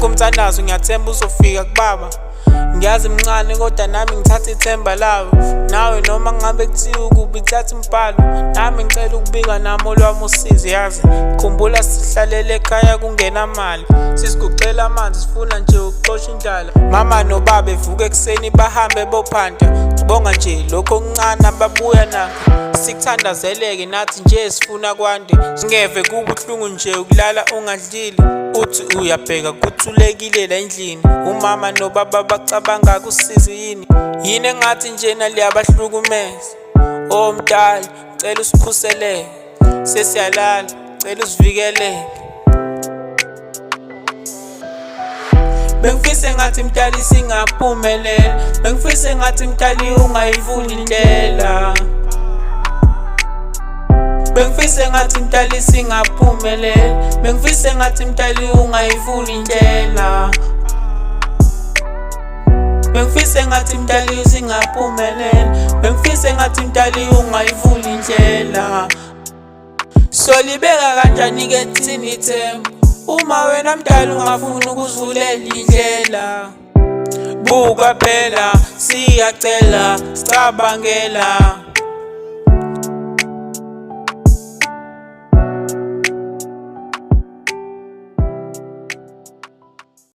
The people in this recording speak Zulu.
nanku umthandazo ngiyathemba uzofika kubaba. Ngiyazi mncane kodwa nami ngithatha ithemba lawe. Nawe noma ngabe kuthiwa ukubi thatha imbhalo, nami ngicela ukubika nami olwami usizi. Yazi khumbula sihlalele ekhaya kungena mali, sisigucela amanzi sifuna nje ukuxosha indlala. Mama nobaba evuka ekuseni bahambe bophanda, ngibonga nje lokho okuncane ababuya nakho. Sikuthandazeleke nathi nje sifuna kwande, singeve kubuhlungu nje ukulala ungadlile. Uthi uyabheka kuthulekile la endlini, umama nobaba bacabanga kusizi yini? Yini engathi njena liyabahlukumeza? Oh mdali cela usikhuseleke, sesiyalala cela usivikeleke. Bengifise ngathi mdali singaphumelela, bengifise ngathi mdali ungayivuli indlela. Bengifise ngathi mdali singaphumelela, bengifise ngathi mdali ungayivuli indlela. Bengifise ngathi mdali singaphumelela, bengifise ngathi mdali ungayivuli indlela. Solibeka kanjani-ke thina ithemba uma wena mdali ungafuni ukuzivulela indlela? Buka phela siyacela sicabangela.